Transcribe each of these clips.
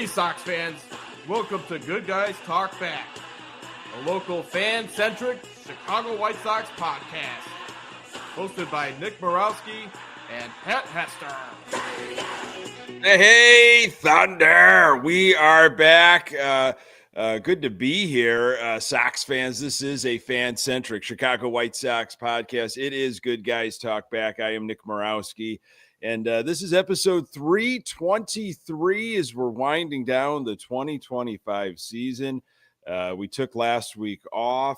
Sox fans, welcome to Good Guys Talk Back, a local fan-centric Chicago White Sox podcast, hosted by Nick Murawski and Pat Hester. Hey, Thunder! We are back. Good to be here, Sox fans. This is a fan-centric Chicago White Sox podcast. It is Good Guys Talk Back. I am Nick Murawski. And this is episode 323 as we're winding down the 2025 season. We took last week off,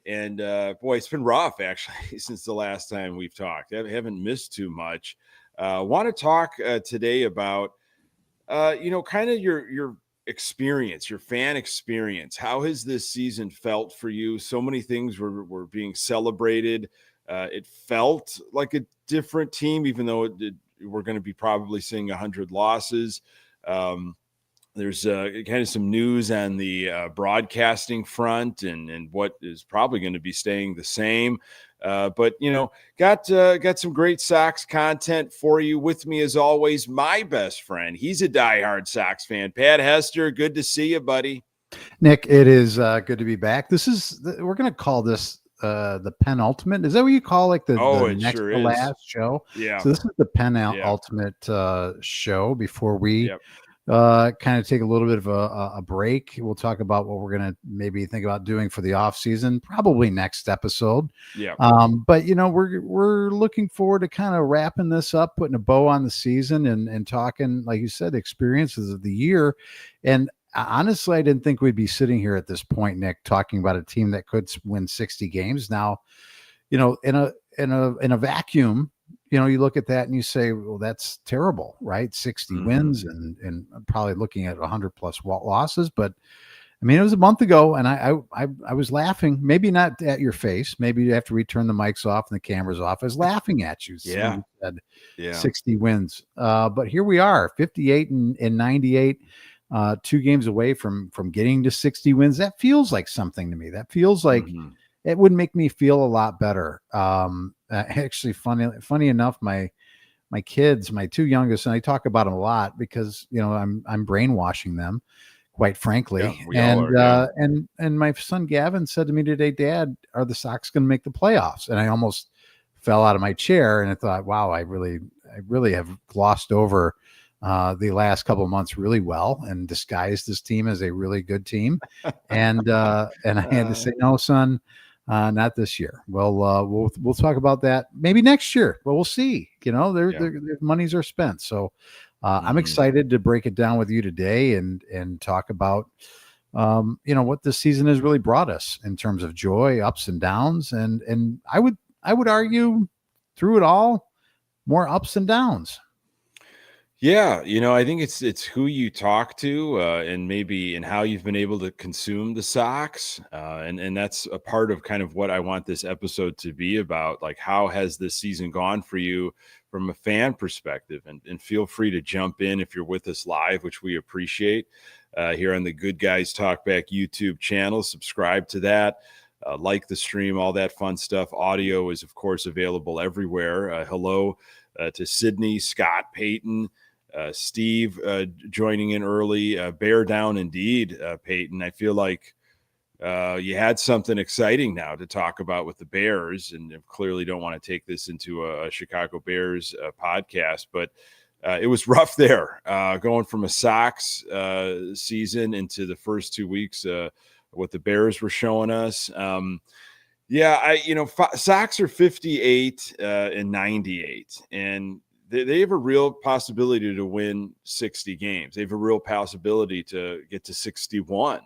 and boy, it's been rough, actually, since the last time we've talked. I haven't missed too much. Want to talk today about, kind of your experience, your fan experience. How has this season felt for you? So many things were being celebrated. It felt like a different team, even though we're going to be probably seeing 100 losses. There's kind of some news on the broadcasting front and what is probably going to be staying the same. But got some great Sox content for you. With me, as always, my best friend. He's a diehard Sox fan. Pat Hester, good to see you, buddy. Nick, it is good to be back. We're going to call this the penultimate. Is that what you call like the next sure to last show? Yeah. So this is the penultimate show before we kind of take a little bit of a break. We'll talk about what we're going to maybe think about doing for the off season, probably next episode. Yeah. But we're looking forward to kind of wrapping this up, putting a bow on the season and talking, like you said, experiences of the year. And honestly, I didn't think we'd be sitting here at this point, Nick, talking about a team that could win 60 games. Now, in a vacuum, you look at that and you say, well, that's terrible, right? 60 wins and probably looking at 100 plus losses. But I mean, it was a month ago, and I was laughing. Maybe not at your face. Maybe you have to return the mics off and the cameras off. I was laughing at you. Yeah. You said 60 wins. But here we are, 58 and 98. 2 games away from getting to 60 wins. That feels like something to me. That feels like it would make me feel a lot better. Actually, funny enough, my kids, my 2 youngest, and I talk about them a lot because I'm brainwashing them, quite frankly. Yeah, and my son Gavin said to me today, "Dad, are the Sox going to make the playoffs?" And I almost fell out of my chair, and I thought, wow, I really have glossed over the last couple of months really well and disguised this team as a really good team. And I had to say, no, son, not this year. Well, we'll talk about that maybe next year, but we'll see. Their monies are spent. So I'm excited to break it down with you today and talk about, what this season has really brought us in terms of joy, ups and downs. And I would argue through it all, more ups and downs. Yeah, I think it's who you talk to and how you've been able to consume the Sox. And that's a part of kind of what I want this episode to be about. Like, how has this season gone for you from a fan perspective? And feel free to jump in if you're with us live, which we appreciate, here on the Good Guys Talk Back YouTube channel. Subscribe to that. Like the stream, all that fun stuff. Audio is, of course, available everywhere. Hello to Sydney, Scott, Peyton, Steve joining in early. Bear down indeed, Peyton. I feel like you had something exciting now to talk about with the Bears, and clearly don't want to take this into a Chicago Bears podcast, but it was rough there, going from a Sox season into the first 2 weeks, what the Bears were showing us. Sox are 58 and 98, and they have a real possibility to win 60 games. They have a real possibility to get to 61,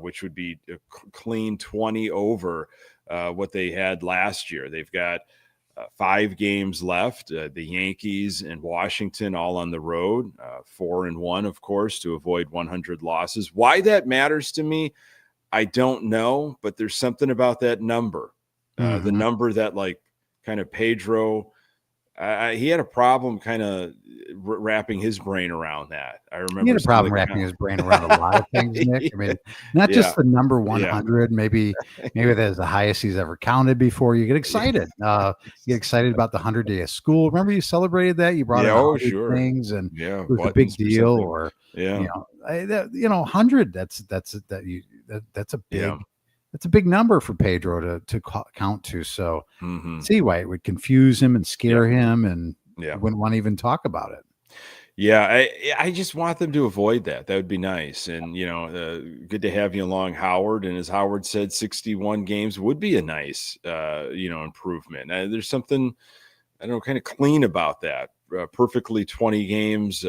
which would be a clean 20 over what they had last year. They've got 5 games left. The Yankees and Washington all on the road, 4-1, of course, to avoid 100 losses. Why that matters to me, I don't know, but there's something about that number, the number that, like, kind of Pedro he had a problem kind of wrapping his brain around that. I remember he had a problem wrapping his brain around a lot of things, Nick. I mean, not just the number 100. Maybe that's the highest he's ever counted before. You get excited. You get excited about the 100 day of school. Remember you celebrated that? You brought in 100 things, and it was a big deal. Or 100. That's a big. Yeah. That's a big number for Pedro to count to. So see why it would confuse him and scare him, and wouldn't want to even talk about it. Yeah, I just want them to avoid that. That would be nice. And, good to have you along, Howard. And as Howard said, 61 games would be a nice, improvement. There's something, I don't know, kind of clean about that. Perfectly 20 games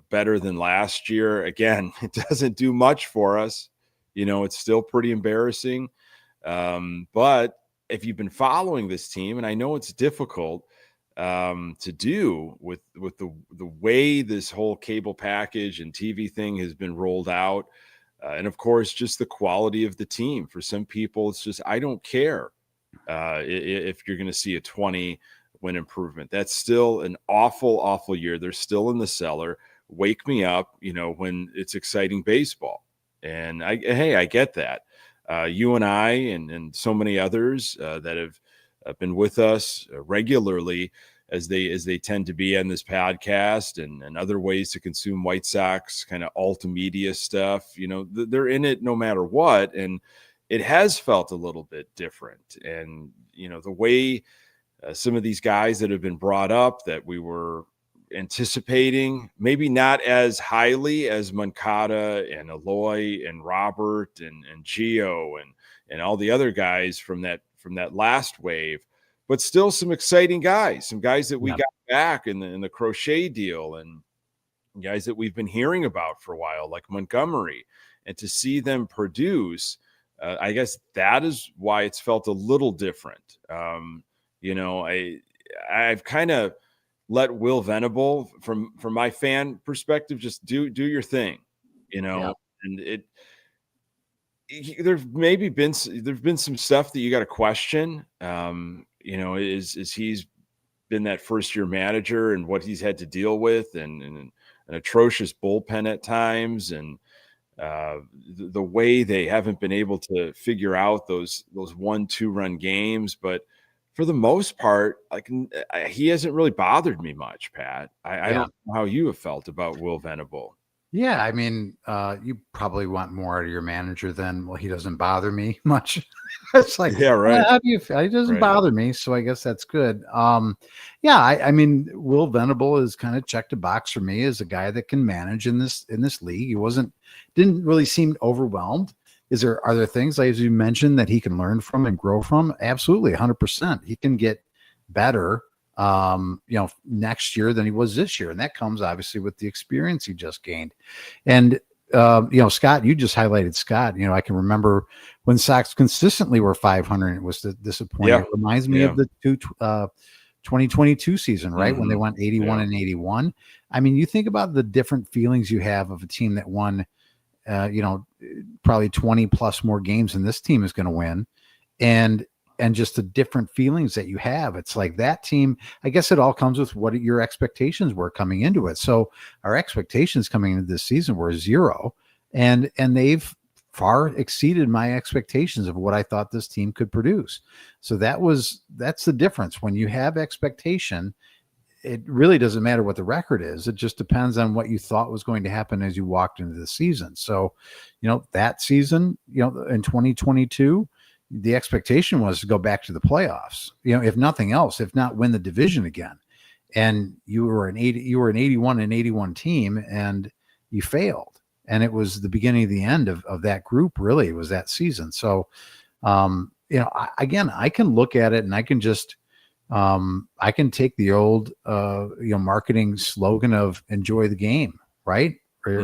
better than last year. Again, it doesn't do much for us. It's still pretty embarrassing. But if you've been following this team, and I know it's difficult to do with the way this whole cable package and TV thing has been rolled out, and of course, just the quality of the team. For some people, it's just, I don't care if you're going to see a 20 win improvement. That's still an awful year. They're still in the cellar. Wake me up, when it's exciting baseball. And I get that. You and I and so many others that have been with us regularly, as they tend to be on this podcast and other ways to consume White Sox kind of alt media stuff. They're in it no matter what, and it has felt a little bit different. And the way some of these guys that have been brought up that we were anticipating, maybe not as highly as Moncada and Eloy and Robert and Gio and all the other guys from that last wave, but still some exciting guys, some guys that we got back in the Crochet deal, and guys that we've been hearing about for a while, like Montgomery, and to see them produce, I guess that is why it's felt a little different. I've kind of let Will Venable, from my fan perspective, just do your thing, and there's been some stuff that you got to question. Is he's been that first year manager and what he's had to deal with, and an atrocious bullpen at times, and the way they haven't been able to figure out those 1-2 run games, but for the most part, he hasn't really bothered me much, Pat. I don't know how you have felt about Will Venable. Yeah, I mean, you probably want more out of your manager than, well, he doesn't bother me much. It's like, right. How do you feel? He doesn't bother me, so I guess that's good. I mean, Will Venable is kind of checked a box for me as a guy that can manage in this league. He didn't really seem overwhelmed. Are there things, as you mentioned, that he can learn from and grow from? Absolutely, 100%. He can get better, next year than he was this year, and that comes obviously with the experience he just gained. And Scott, you just highlighted Scott. I can remember when Sox consistently were 500. It was disappointing. Yeah. It reminds me of the 2022 season, right? When they went 81 and 81. I mean, you think about the different feelings you have of a team that won. Probably 20 plus more games than this team is going to win. And just the different feelings that you have. It's like that team, I guess it all comes with what your expectations were coming into it. So our expectations coming into this season were 0, and they've far exceeded my expectations of what I thought this team could produce. So that's the difference. When you have expectation, it really doesn't matter what the record is. It just depends on what you thought was going to happen as you walked into the season. So, that season, in 2022, the expectation was to go back to the playoffs, if nothing else, if not win the division again. And you were an 81 and 81 team, and you failed. And it was the beginning of the end of that group. Really, it was that season. So, I can look at it and I can just, I can take the old, marketing slogan of enjoy the game, right? Or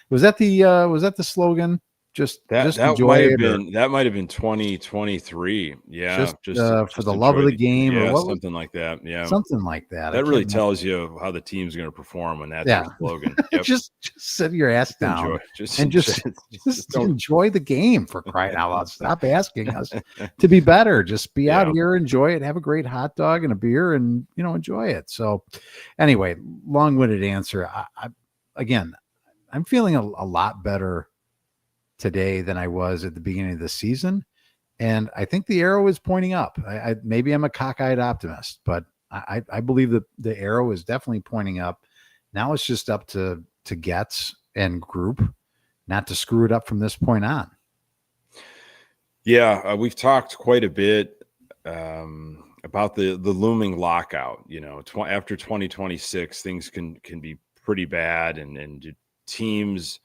was that the slogan? Just That enjoy might have it, or been 2023. Yeah, just for just the love of enjoy the game, or what was something like that. Yeah. something like that. I That really can't remember. tells you how the team's going to perform when that's Yeah. their slogan. Yep. Just sit your ass Just enjoy. down and just don't enjoy. enjoy the game, for crying out loud. Stop asking us to be better. Just be out Yeah. here, enjoy it, have a great hot dog and a beer, and enjoy it. So anyway, long-winded answer. Again, I'm feeling a lot better today than I was at the beginning of the season. And I think the arrow is pointing up. Maybe I'm a cockeyed optimist, but I believe that the arrow is definitely pointing up. Now it's just up to Getz and group not to screw it up from this point on. Yeah, we've talked quite a bit about the looming lockout. After 2026, things can be pretty bad, and teams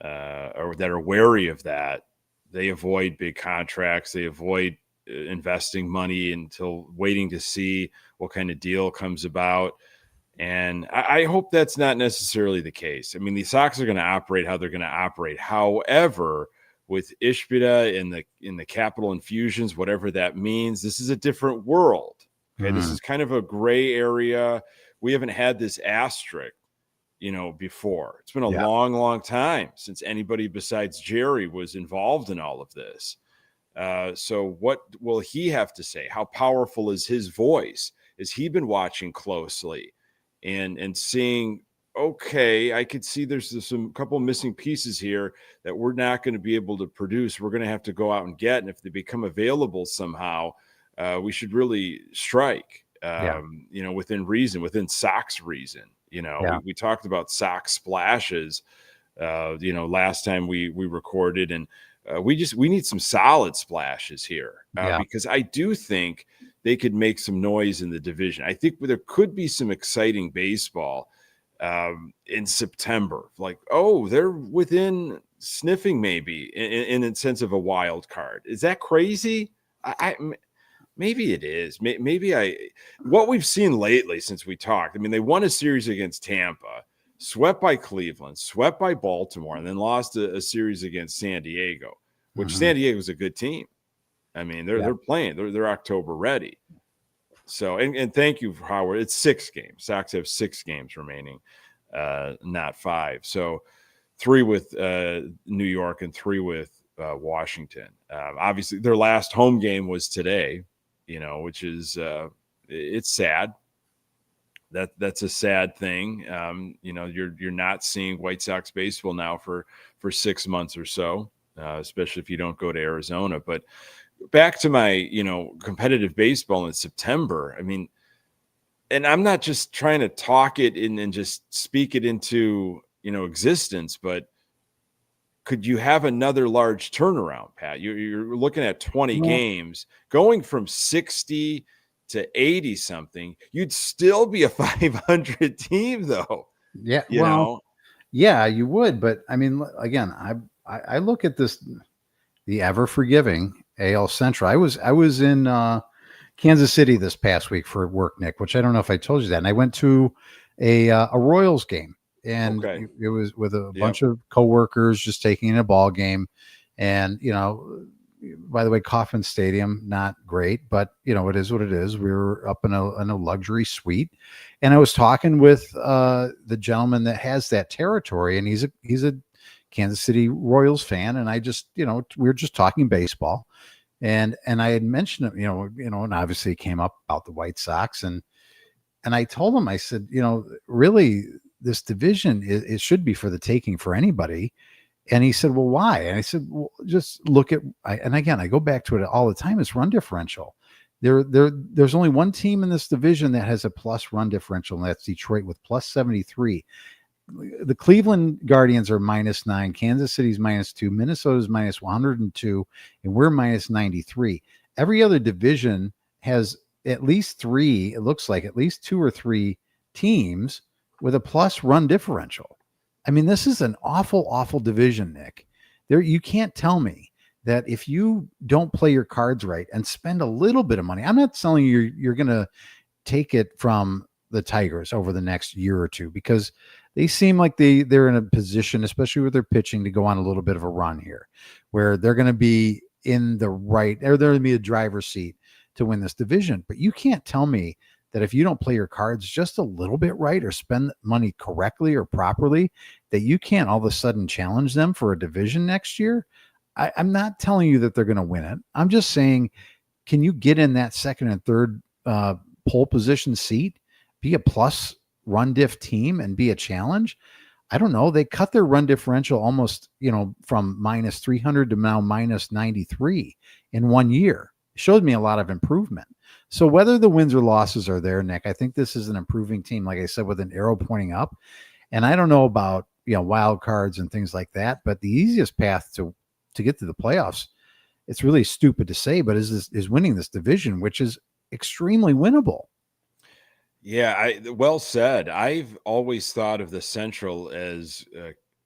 that are wary of that, they avoid big contracts. They avoid investing money until waiting to see what kind of deal comes about. And I hope that's not necessarily the case. I mean, the Sox are going to operate how they're going to operate. However, with Ishbida in the capital infusions, whatever that means, this is a different world. Okay, This is kind of a gray area. We haven't had this asterisk, before. It's been a long, long time since anybody besides Jerry was involved in all of this. So what will he have to say? How powerful is his voice? Has he been watching closely and seeing, okay, I could see there's some couple missing pieces here that we're not going to be able to produce. We're going to have to go out and get, and if they become available somehow, we should really strike, within reason, within Sox reason. We talked about Sox splashes, last time we recorded, and we need some solid splashes here because I do think they could make some noise in the division. I think there could be some exciting baseball in September. Like, they're within sniffing maybe in a sense of a wild card. Is that crazy? Maybe it is. What we've seen lately since we talked, I mean, they won a series against Tampa, swept by Cleveland, swept by Baltimore, and then lost a series against San Diego, which San Diego is a good team. I mean, they're playing. They're October ready. So, and thank you, Howard. It's 6 games. Sox have 6 games remaining, not 5. So 3 with New York and 3 with Washington. Obviously, their last home game was today, which is it's sad. That's a sad thing. You're not seeing White Sox baseball now for 6 months or so, especially if you don't go to Arizona. But back to my, competitive baseball in September. I mean, and I'm not just trying to talk it in and just speak it into, existence, but could you have another large turnaround, Pat? You're looking at 20 games going from 60 to 80 something. You'd still be a 500 team though. Yeah. Yeah, you would. But I mean, again, I look at this, the ever forgiving AL Central. I was in Kansas City this past week for work, Nick, which I don't know if I told you that. And I went to a Royals game, and it was with a bunch of coworkers just taking in a ball game. And, by the way, Kauffman Stadium, not great, but it is what it is. We were up in a luxury suite, and I was talking with the gentleman that has that territory, and he's a Kansas City Royals fan. And I just, we were just talking baseball, and I had mentioned, and obviously it came up about the White Sox, and I told him, I said, really, this division, it should be for the taking for anybody. And he said, well, why? And I said, well, just look at, and again, I go back to it all the time, is run differential. There's only one team in this division that has a plus run differential, and that's Detroit with plus 73. The Cleveland Guardians are -9, Kansas City's -2, Minnesota's -102, and we're -93. Every other division has at least 3, it looks like at least 2 or 3 teams with a plus run differential. I mean, this is an awful, awful division, Nick. You can't tell me that if you don't play your cards right and spend a little bit of money, I'm not telling you you're going to take it from the Tigers over the next year or two, because they seem like they're in a position, especially with their pitching, to go on a little bit of a run here, where they're going to be in the right, or they're going to be a driver's seat to win this division. But you can't tell me that if you don't play your cards just a little bit right, or spend money correctly or properly, that you can't all of a sudden challenge them for a division next year. I'm not telling you that they're going to win it. I'm just saying, can you get in that second and third pole position seat, be a plus run diff team, and be a challenge? I don't know. They cut their run differential almost, from minus 300 to now minus 93 in 1 year. It showed me a lot of improvement. So whether the wins or losses are there, Nick, I think this is an improving team, like I said, with an arrow pointing up. And I don't know about, wild cards and things like that, but the easiest path to get to the playoffs, it's really stupid to say, but is winning this division, which is extremely winnable. Yeah, well said. I've always thought of the Central as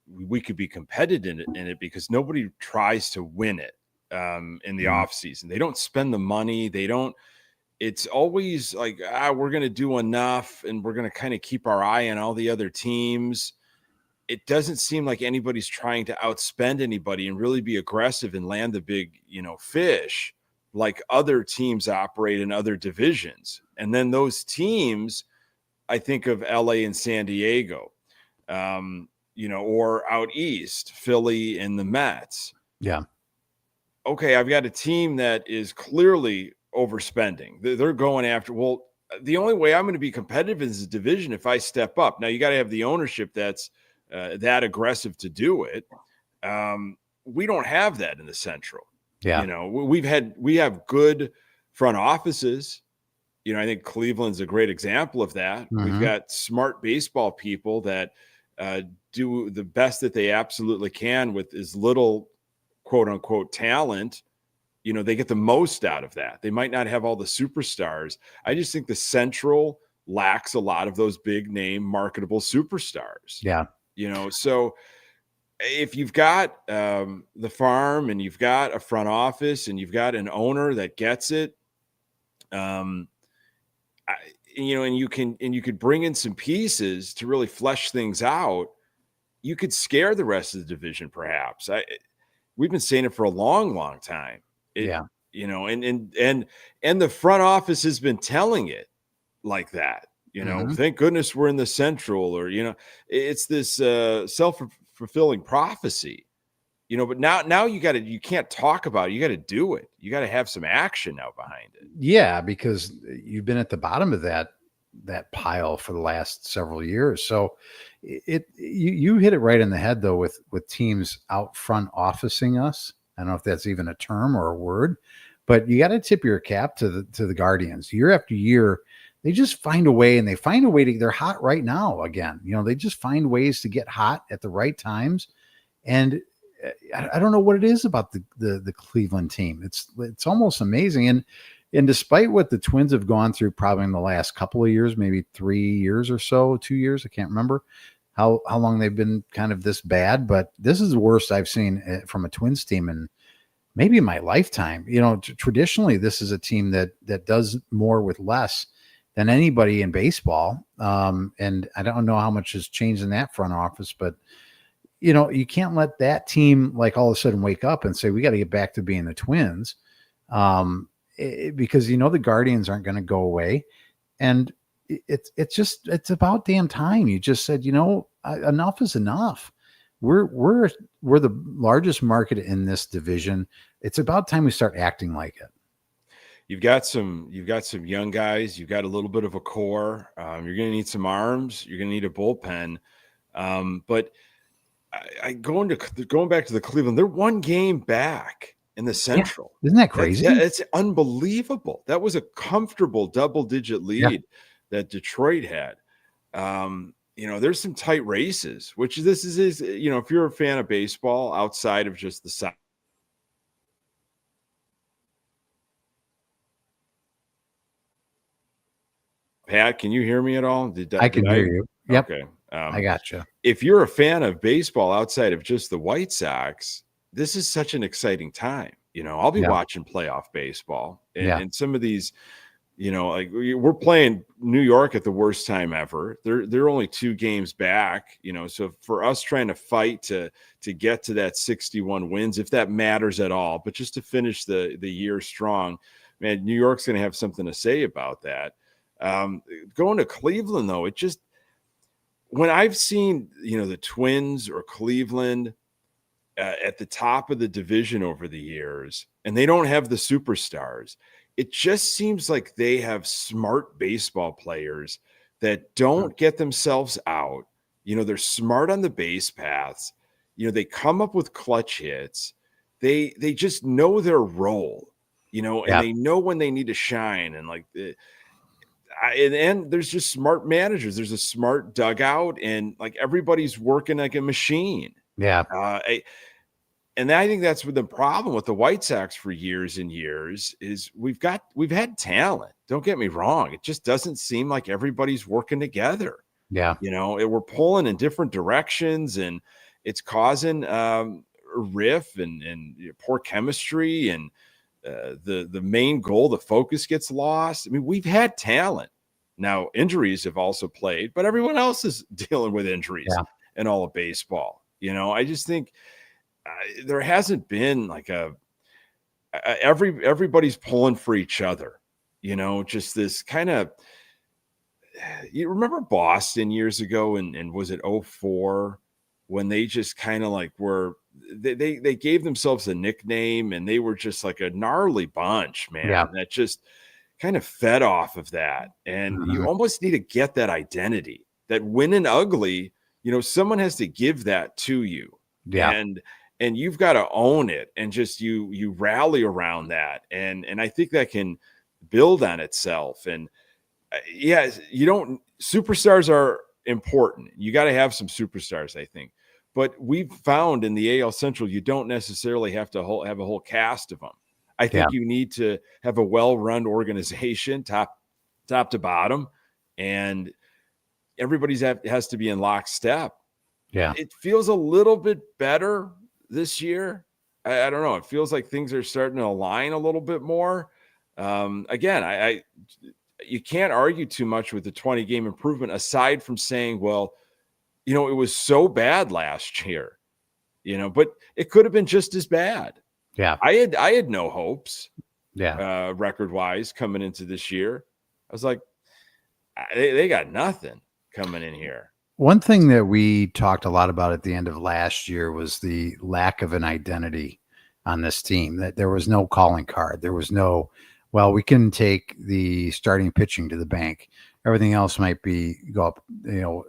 we could be competitive in it because nobody tries to win it in the offseason. They don't spend the money. It's always like, we're going to do enough and we're going to kind of keep our eye on all the other teams. It doesn't seem like anybody's trying to outspend anybody and really be aggressive and land the big, fish like other teams operate in other divisions. And then those teams, I think of LA and San Diego, or out east, Philly and the Mets. Yeah. Okay, I've got a team that is clearly overspending. They're going after, the only way I'm going to be competitive in this division if I step up. Now, you got to have the ownership that's that aggressive to do it. We don't have that in the Central. Yeah. We have good front offices. I think Cleveland's a great example of that. Mm-hmm. We've got smart baseball people that do the best that they absolutely can with as little quote unquote talent. They get the most out of that. They might not have all the superstars. I just think the Central lacks a lot of those big name marketable superstars. Yeah. So if you've got the farm and you've got a front office and you've got an owner that gets it, and you could bring in some pieces to really flesh things out, you could scare the rest of the division. Perhaps we've been saying it for a long, long time. And the front office has been telling it like that. Thank goodness we're in the Central, or, it's this self-fulfilling prophecy, but now you can't talk about it. You got to do it. You got to have some action now behind it. Yeah. Because you've been at the bottom of that pile for the last several years. So you hit it right in the head though, with teams out front officing us. I don't know if that's even a term or a word, but you got to tip your cap to the Guardians. Year after year, they just find a way, and they're hot right now again. They just find ways to get hot at the right times. And I don't know what it is about the Cleveland team. It's almost amazing. And despite what the Twins have gone through probably in the last couple of years, maybe 3 years or so, 2 years, I can't remember how long they've been kind of this bad, but this is the worst I've seen from a Twins team in maybe my lifetime. Traditionally, this is a team that does more with less than anybody in baseball. And I don't know how much has changed in that front office, but you can't let that team like all of a sudden wake up and say, we got to get back to being the Twins. Because, the Guardians aren't going to go away. And it's about damn time. You just said, enough is enough. We're the largest market in this division. It's about time we start acting like it. You've got some young guys. You've got a little bit of a core. You're going to need some arms. You're going to need a bullpen. But going back to the Cleveland, they're one game back in the Central. Yeah. Isn't that crazy? It's unbelievable. That was a comfortable double-digit lead that Detroit had. There's some tight races, which this is, if you're a fan of baseball outside of just the South. Pat, can you hear me at all? I can hear you. Yep. Okay. I gotcha. If you're a fan of baseball outside of just the White Sox, this is such an exciting time. I'll be watching playoff baseball and some of these like we're playing New York at the worst time ever. They're only 2 games back, so for us trying to fight to get to that 61 wins, if that matters at all, but just to finish the year strong, man, New York's going to have something to say about that. Going to Cleveland, though, it just, when I've seen, the Twins or Cleveland at the top of the division over the years, and they don't have the superstars, it just seems like they have smart baseball players that don't get themselves out. They're smart on the base paths. They come up with clutch hits. They just know their role, and they know when they need to shine. And and there's just smart managers. There's a smart dugout, and everybody's working like a machine. Yeah. And I think that's the problem with the White Sox for years and years is we've had talent. Don't get me wrong. It just doesn't seem like everybody's working together. Yeah. We're pulling in different directions, and it's causing a riff and poor chemistry, and the main goal, the focus gets lost. I mean, we've had talent. Now, injuries have also played, but everyone else is dealing with injuries in all of baseball. I just think there hasn't been everybody's pulling for each other, just this kind of, you remember Boston years ago, and was it 04 when they just kind of they gave themselves a nickname, and they were just like a gnarly bunch, man, that just kind of fed off of that. And you almost need to get that identity, that win and ugly, someone has to give that to you. And you've got to own it, and just you rally around that. And I think that can build on itself. And superstars are important. You got to have some superstars, I think. But we've found in the AL Central, you don't necessarily have to have a whole cast of them. I think you need to have a well-run organization, top to bottom, and everybody's has to be in lockstep. Yeah. It feels a little bit better this year. I don't know. It feels like things are starting to align a little bit more. Again, you can't argue too much with the 20-game improvement, aside from saying, well, it was so bad last year, but it could have been just as bad. Yeah. I had no hopes. Yeah. Record-wise coming into this year. I was like, they got nothing coming in here. One thing that we talked a lot about at the end of last year was the lack of an identity on this team, that there was no calling card. There was no, well, we can take the starting pitching to the bank. Everything else might go up,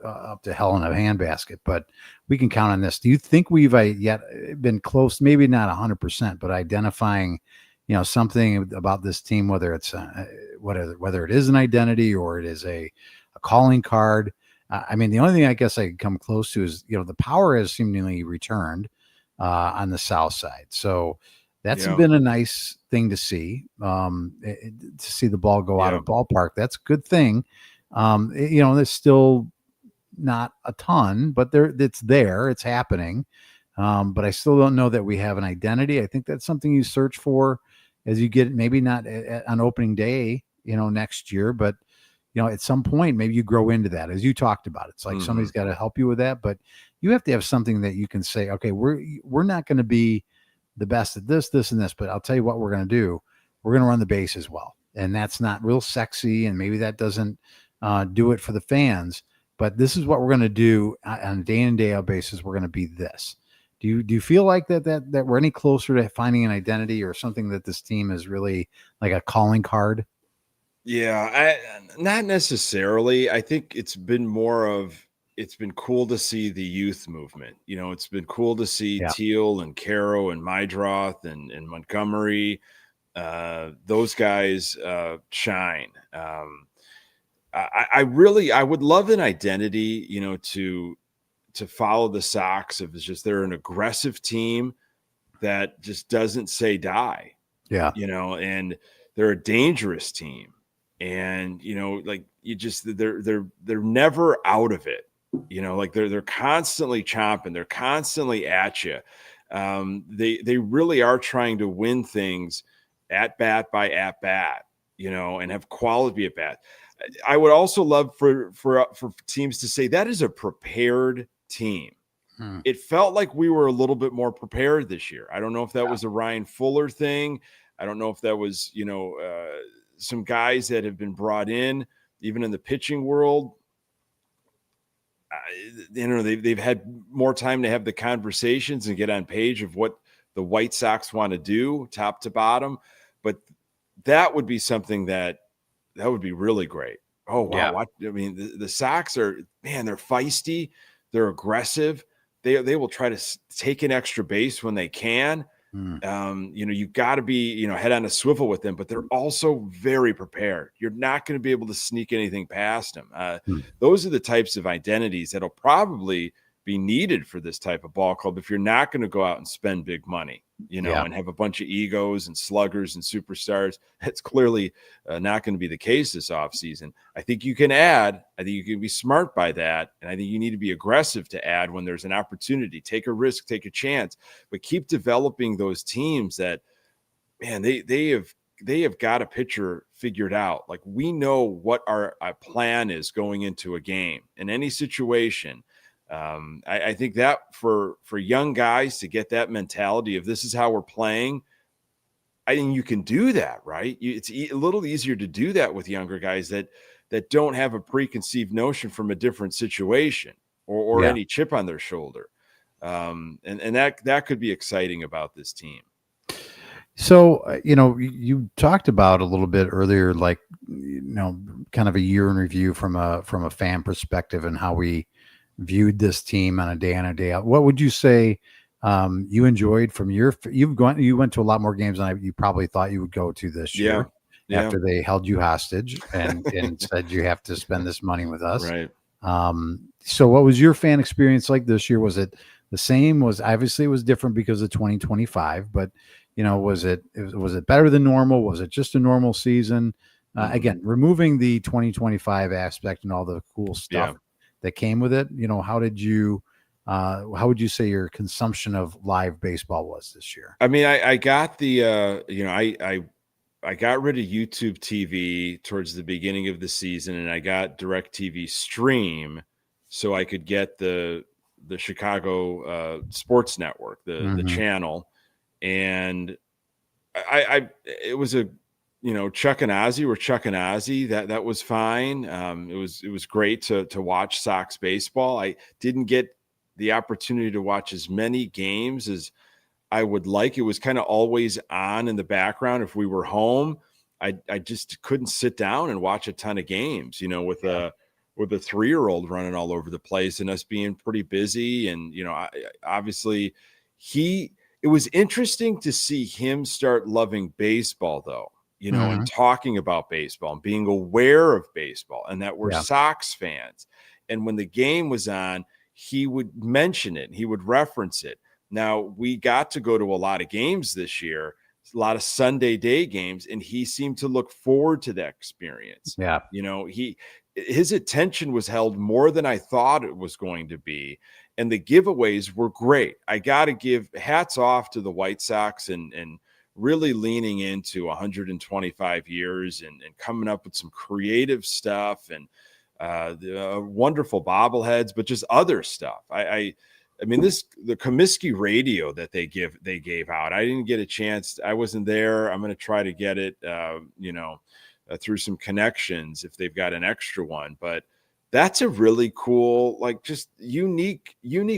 up to hell in a handbasket, but we can count on this. Do you think we've yet been close, maybe not 100%, but identifying, something about this team, whether it's whether it is an identity or it is a calling card? I mean, the only thing I guess I could come close to is, the power has seemingly returned on the south side. So that's been a nice thing to see, to see the ball go out of ballpark. That's a good thing. There's still not a ton, but it's there, it's happening. But I still don't know that we have an identity. I think that's something you search for as you get, maybe not on opening day, next year, but at some point, maybe you grow into that, as you talked about. It's like somebody's got to help you with that, but you have to have something that you can say, okay, we're not going to be the best at this, and this, but I'll tell you what we're going to do. We're going to run the bases well. And that's not real sexy, and maybe that doesn't do it for the fans, but this is what we're going to do on a day in and day out basis. We're going to be this. Do you feel like that we're any closer to finding an identity, or something that this team is really like a calling card? Yeah, not necessarily. I think it's been cool to see the youth movement. It's been cool to see Teal and Caro and Mydroth and Montgomery, those guys shine. I would love an identity, to follow the Sox. If it's just they're an aggressive team that just doesn't say die. Yeah. And they're a dangerous team. And they're never out of it. They're constantly chomping, they're constantly at you. They really are trying to win things at bat by at bat. and have quality at bat. I would also love for teams to say that is a prepared team. It felt like we were a little bit more prepared this year. I don't know if that was a Ryan Fuller thing. I don't know if that was, some guys that have been brought in, even in the pitching world. They've had more time to have the conversations and get on page of what the White Sox want to do, top to bottom. But that would be something that would be really great. Oh, wow. Yeah. The Sox they're feisty. They're aggressive. They will try to take an extra base when they can. You've got to be, head on a swivel with them, but they're also very prepared. You're not going to be able to sneak anything past them. Those are the types of identities that'll probably be needed for this type of ball club if you're not going to go out and spend big money, and have a bunch of egos and sluggers and superstars. That's clearly not going to be the case this offseason. I think you can add. I think you can be smart by that. And I think you need to be aggressive to add when there's an opportunity. Take a risk, take a chance, but keep developing those teams that, man, they have got a pitcher figured out. Like, we know what our plan is going into a game in any situation. I think that for young guys to get that mentality of this is how we're playing, I think you can do that, right? It's a little easier to do that with younger guys that don't have a preconceived notion from a different situation or any chip on their shoulder. And that could be exciting about this team. So, you talked about a little bit earlier, like, kind of a year in review from a fan perspective and how we viewed this team on a day in and day out. What would you say you enjoyed from you went to a lot more games than you probably thought you would go to this year after they held you hostage and said you have to spend this money with us. Right. So what was your fan experience like this year? Was it the same? Obviously it was different because of 2025, but was it better than normal? Was it just a normal season? Again, removing the 2025 aspect and all the cool stuff that came with it, how would you say your consumption of live baseball was this year? I mean, I got the, I got rid of YouTube TV towards the beginning of the season, and I got DirecTV Stream so I could get the Chicago Sports Network, the channel. And it was a, Chuck and Ozzy were Chuck and Ozzy. That was fine. It was great to watch Sox baseball. I didn't get the opportunity to watch as many games as I would like. It was kind of always on in the background. If we were home, I just couldn't sit down and watch a ton of games, with a 3-year-old running all over the place and us being pretty busy. And, obviously it was interesting to see him start loving baseball though. And talking about baseball and being aware of baseball and that we're Sox fans. And when the game was on, he would mention it. He would reference it. Now, we got to go to a lot of games this year, a lot of Sunday day games, and he seemed to look forward to that experience. Yeah. His attention was held more than I thought it was going to be. And the giveaways were great. I got to give hats off to the White Sox and really leaning into 125 years and coming up with some creative stuff and the wonderful bobbleheads, but just other stuff. I mean, the Comiskey radio that they gave out, I didn't get a chance. I wasn't there. I'm going to try to get it, through some connections if they've got an extra one, but that's a really cool, like just unique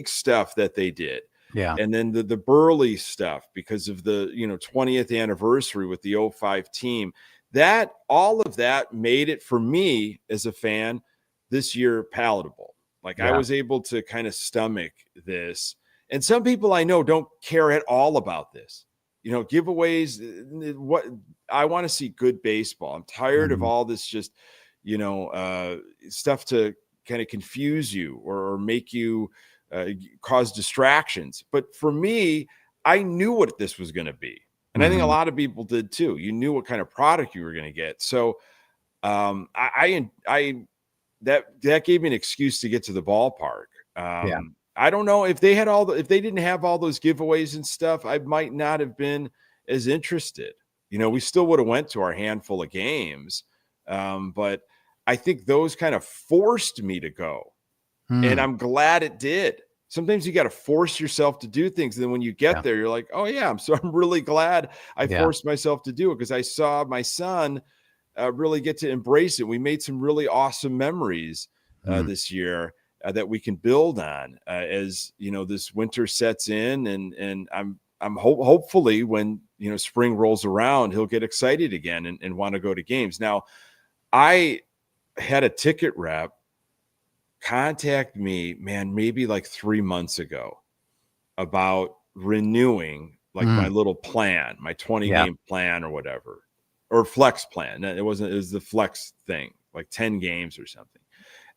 stuff that they did. Yeah. And then the Burley stuff because of the, 20th anniversary with the 05 team, that all of that made it for me as a fan this year palatable. Like I was able to kind of stomach this. And some people I know don't care at all about this, giveaways. What I want to see good baseball. I'm tired of all this just, stuff to kind of confuse you or make you cause distractions. But for me, I knew what this was going to be. And I think a lot of people did too. You knew what kind of product you were going to get. So that gave me an excuse to get to the ballpark. I don't know if they didn't have all those giveaways and stuff, I might not have been as interested. We still would have went to our handful of games. But I think those kind of forced me to go. And I'm glad it did. Sometimes you got to force yourself to do things. And then when you get there, you're like, oh yeah, I'm really glad I forced myself to do it, because I saw my son really get to embrace it. We made some really awesome memories this year that we can build on as, this winter sets in, and I'm hopefully when, spring rolls around, he'll get excited again and want to go to games. Now, I had a ticket rep contact me, man, maybe like 3 months ago about renewing like my little plan, my 20 game plan or whatever, or flex plan. It was the flex thing, like 10 games or something.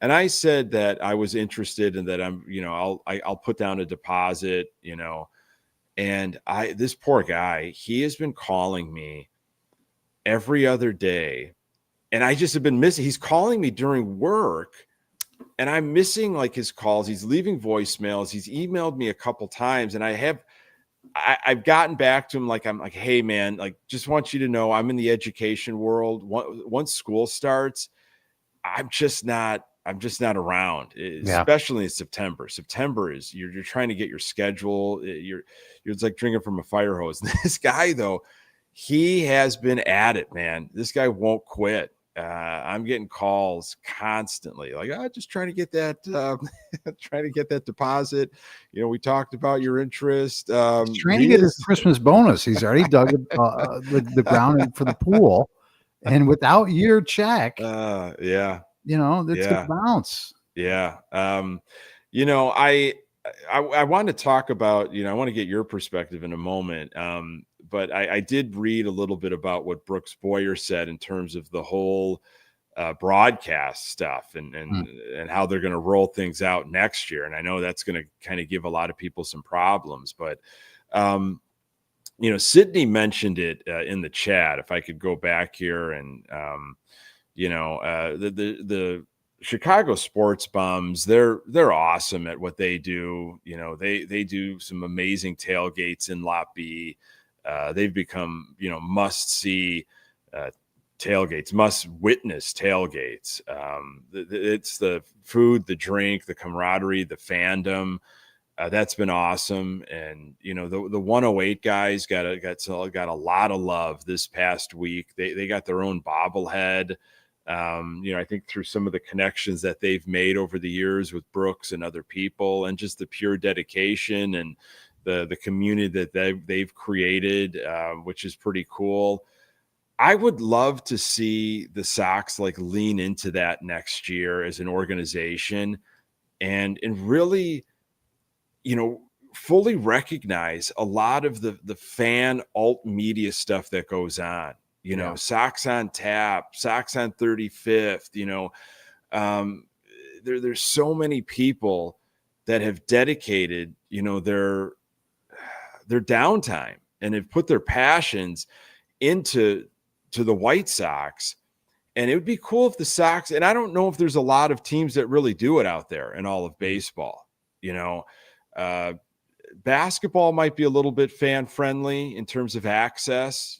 And I said that I was interested in that. I'll put down a deposit, and this poor guy, he has been calling me every other day, and I just have been missing. He's calling me during work, and I'm missing like his calls. He's leaving voicemails. He's emailed me a couple times, and I've gotten back to him. I'm like, hey man, like, just want you to know I'm in the education world. Once school starts, I'm just not around, especially in September. September is you're trying to get your schedule. It's like drinking from a fire hose. This guy though, he has been at it, man. This guy won't quit. I'm getting calls constantly, like, just trying to get that, deposit. We talked about your interest. He's trying to get his Christmas bonus. He's already dug the ground for the pool, and without your check, it's gonna bounce. Yeah. I want to talk about, I want to get your perspective in a moment. But I did read a little bit about what Brooks Boyer said in terms of the whole broadcast stuff and how they're going to roll things out next year. And I know that's going to kind of give a lot of people some problems, but Sydney mentioned it in the chat. If I could go back here and the Chicago sports bums, they're awesome at what they do. They do some amazing tailgates in Lot B. They've become, must see tailgates, must witness tailgates. It's the food, the drink, the camaraderie, the fandom. That's been awesome. And, the 108 guys got a lot of love this past week. They got their own bobblehead. I think through some of the connections that they've made over the years with Brooks and other people, and just the pure dedication and the community that they've created, which is pretty cool. I would love to see the Sox like lean into that next year as an organization and really, fully recognize a lot of the fan alt media stuff that goes on. Sox on Tap, Sox on 35th, there's so many people that have dedicated, their downtime and have put their passions into the White Sox. And it would be cool if the Sox, and I don't know if there's a lot of teams that really do it out there in all of baseball. Basketball might be a little bit fan friendly in terms of access,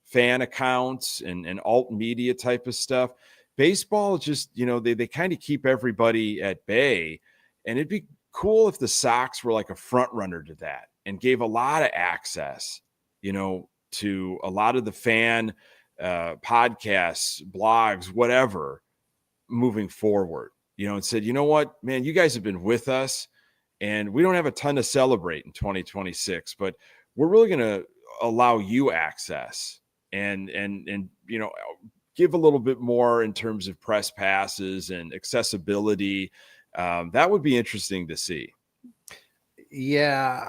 fan accounts and alt media type of stuff. Baseball is just, they kind of keep everybody at bay, and it'd be cool if the Sox were like a front runner to that and gave a lot of access, to a lot of the fan podcasts, blogs, whatever, moving forward, and said, you know what, man, you guys have been with us and we don't have a ton to celebrate in 2026, but we're really going to allow you access and give a little bit more in terms of press passes and accessibility. That would be interesting to see. Yeah,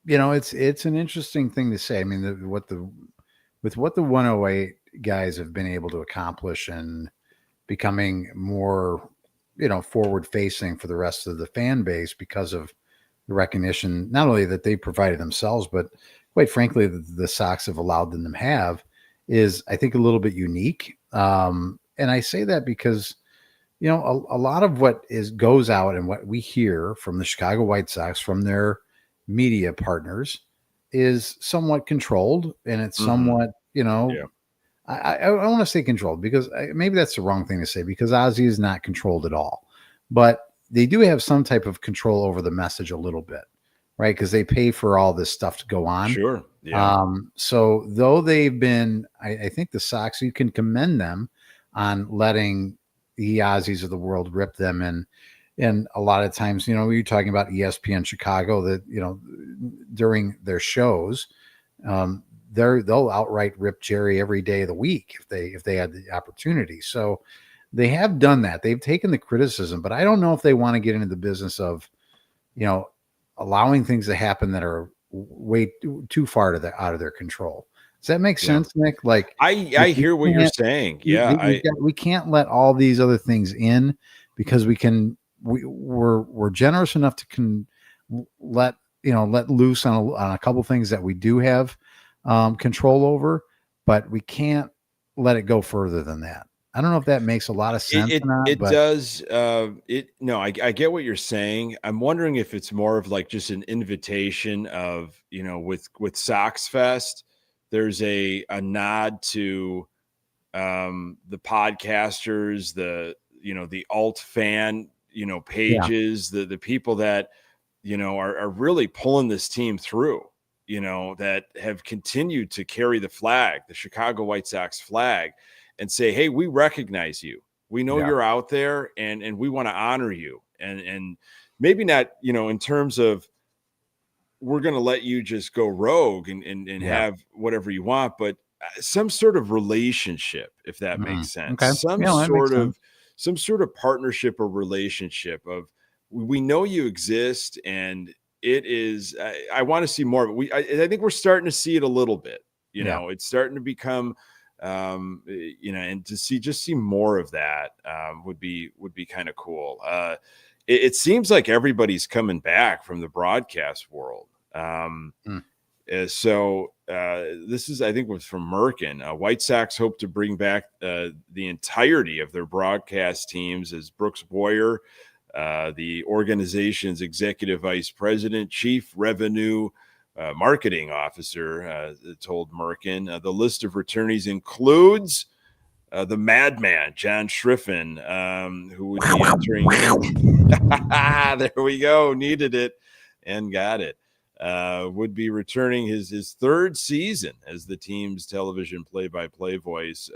it's an interesting thing to say. I mean, what the 108 guys have been able to accomplish and becoming more, forward facing for the rest of the fan base because of the recognition, not only that they provided themselves, but quite frankly, the Sox have allowed them to have, is, I think, a little bit unique. And I say that because, a lot of what goes out and what we hear from the Chicago White Sox, from their media partners, is somewhat controlled, and it's somewhat, I want to say controlled because maybe that's the wrong thing to say, because Ozzy is not controlled at all, but they do have some type of control over the message a little bit, right? Because they pay for all this stuff to go on. Sure. Yeah. So though they've been, I think the Sox, you can commend them on letting the Ozzies of the world rip them. And a lot of times, you're talking about ESPN Chicago that, during their shows, they'll outright rip Jerry every day of the week if they had the opportunity. So they have done that. They've taken the criticism, but I don't know if they want to get into the business of, allowing things to happen that are way too far out of their control. Does that make sense, Nick? Like I hear what you're saying. Yeah. We can't let all these other things in, because we're generous enough to let loose on a couple things that we do have control over, but we can't let it go further than that. I don't know if that makes a lot of sense. It does. I get what you're saying. I'm wondering if it's more of like just an invitation of, with Sox Fest, there's a nod to the podcasters, the alt fan, pages, the people that, are really pulling this team through, that have continued to carry the flag, the Chicago White Sox flag, and say, hey, we recognize you. We know you're out there, and we want to honor you. And maybe not, in terms of we're going to let you just go rogue and have whatever you want, but some sort of relationship, if that makes sense. Okay. Some sort of partnership or relationship of, we know you exist, and it is, I want to see more of it. I think we're starting to see it a little bit, it's starting to become, and to see more of that would be kind of cool. It seems like everybody's coming back from the broadcast world. So this is, I think, was from Merkin. White Sox hope to bring back the entirety of their broadcast teams, as Brooks Boyer, the organization's executive vice president, chief revenue marketing officer, told Merkin. The list of returnees includes the madman, John Schriffen, who would be entering. There we go. Needed it and got it. Would be returning his third season as the team's television play-by-play voice.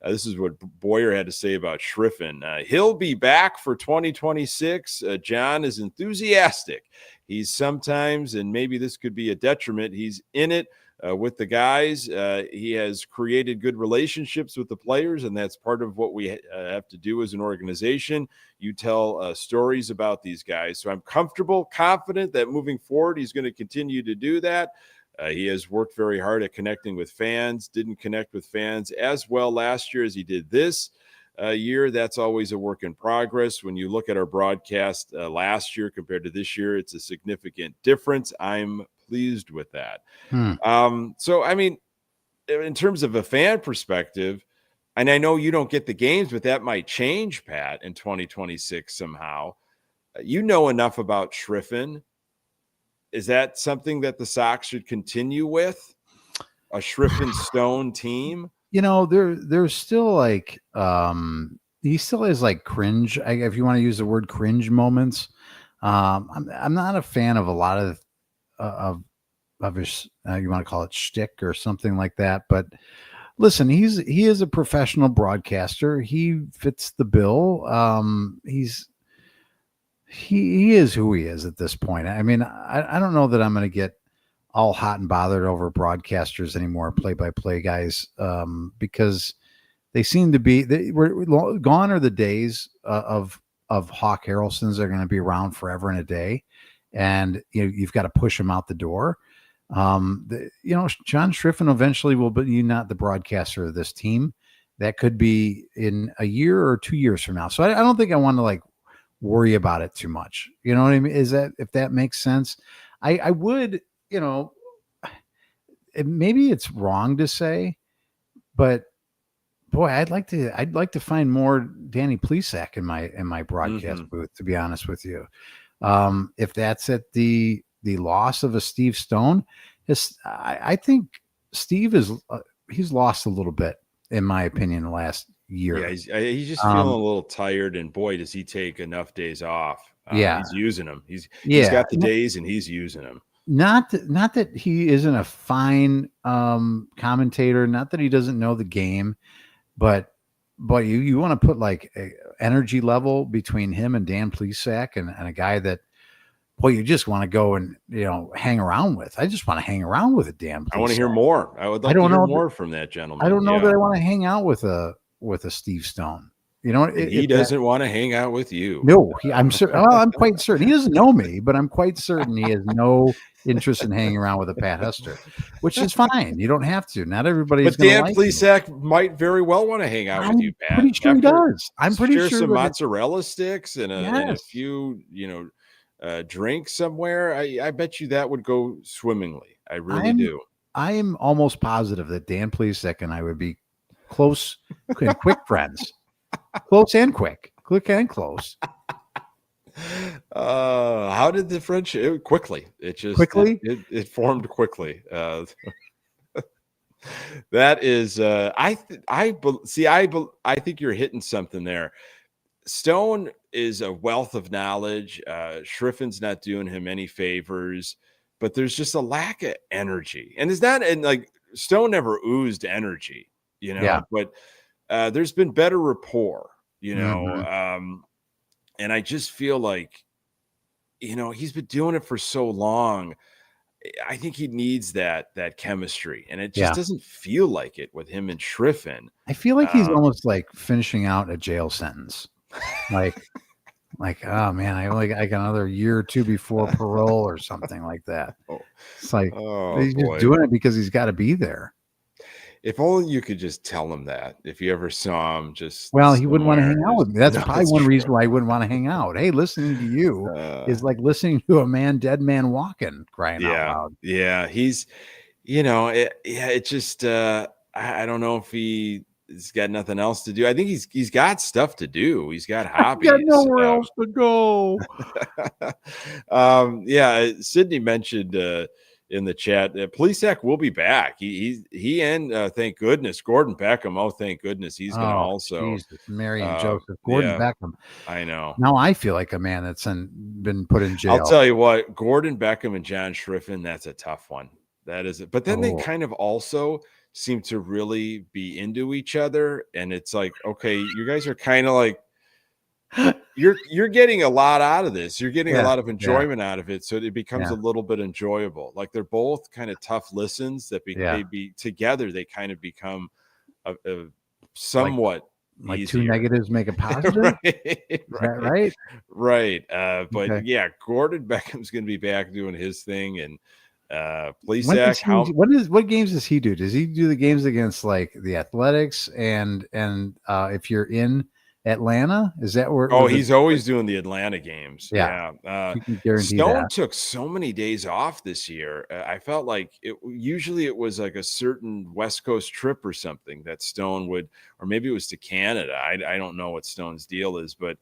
This is what Boyer had to say about Schriffen. He'll be back for 2026. John is enthusiastic. He's sometimes, and maybe this could be a detriment, he's in it with the guys. He has created good relationships with the players, and that's part of what we have to do as an organization. You tell stories about these guys. So I'm comfortable, confident that moving forward, he's going to continue to do that. He has worked very hard at connecting with fans, didn't connect with fans as well last year as he did this year. That's always a work in progress. When you look at our broadcast last year compared to this year, it's a significant difference. I'm pleased with that. So, I mean, in terms of a fan perspective, and I know you don't get the games, but that might change, Pat, in 2026 somehow. You know enough about Schriffen. Is that something that the Sox should continue with? A Schriffen Stone team? There's still like he still has like cringe, if you want to use the word cringe moments. I'm not a fan of a lot of his you want to call it shtick or something like that. But listen, he is a professional broadcaster. He fits the bill. He is who he is at this point. I mean, I don't know that I'm going to get all hot and bothered over broadcasters anymore, play-by-play guys, because they seem to be. We're gone are the days of Hawk Harrelsons. They're going to be around forever and a day, and you've got to push them out the door. John Schriffen eventually will be not the broadcaster of this team. That could be in a year or 2 years from now. So I don't think I want to like worry about it too much. You know what I mean? If that makes sense? I would, maybe it's wrong to say, but boy, I'd like to find more Danny Plesac in my broadcast booth, to be honest with you. If that's at the loss of a Steve Stone, I think Steve is he's lost a little bit, in my opinion, the last year. Yeah, he's just feeling a little tired, and boy, does he take enough days off. He's using them. He's got the days, and he's using them. Not that he isn't a fine commentator, not that he doesn't know the game, but you want to put like a energy level between him and Dan Plesac and a guy that, boy, you just want to go and hang around with. I just want to hang around with a Dan Plesac. I want to hear more. I would like to hear more from that gentleman. I don't know that I want to hang out with a Steve Stone. He doesn't want to hang out with you. No, I'm certain. Well, I'm quite certain he doesn't know me, but I'm quite certain he has no interest in hanging around with a Pat Hester, which is fine. You don't have to. Not everybody. But Dan Plesac might very well want to hang out with you, Pat. Pretty sure he does. I'm pretty sure some mozzarella sticks and a few, drinks somewhere. I bet you that would go swimmingly. I really do. I am almost positive that Dan Plesac and I would be close and quick friends. Close and quick and close. How did the friendship quickly? It just it formed quickly. That is, I think you're hitting something there. Stone is a wealth of knowledge. Shriffin's not doing him any favors, but there's just a lack of energy, and Stone never oozed energy, but. There's been better rapport, and I just feel like, he's been doing it for so long. I think he needs that chemistry, and it just doesn't feel like it with him and Shriffen. I feel like he's almost like finishing out a jail sentence, like, oh man, I got another year or two before parole or something like that. It's like he's just doing it because he's got to be there. If only you could just tell him that. If you ever saw him, he wouldn't want to hang out with me. That's probably one reason why he wouldn't want to hang out. Hey, listening to you is like listening to a dead man walking, crying out loud. Yeah, he's, it just, I don't know if he's got nothing else to do. I think he's got stuff to do. He's got hobbies. He's got nowhere else to go. Sydney mentioned in the chat, Plesac will be back. He and thank goodness Gordon Beckham. Oh, thank goodness he's going to also Mary and Joseph Gordon Beckham. I know. Now I feel like a man that's been put in jail. I'll tell you what, Gordon Beckham and John Shriffen. That's a tough one. That is it. But then they kind of also seem to really be into each other, and it's like, okay, you guys are kind of like. You're getting a lot out of this. You're getting a lot of enjoyment out of it, so it becomes a little bit enjoyable. Like they're both kind of tough listens that they be together. They kind of become a somewhat like two negatives make a positive. right? But Gordon Beckham's going to be back doing his thing, and Plesac. What games does he do? Does he do the games against like the Athletics and if you're in Atlanta? Is that where? He's always doing the Atlanta games. Yeah. Stone took so many days off this year. I felt like usually it was like a certain West Coast trip or something that Stone would, or maybe it was to Canada. I don't know what Stone's deal is, but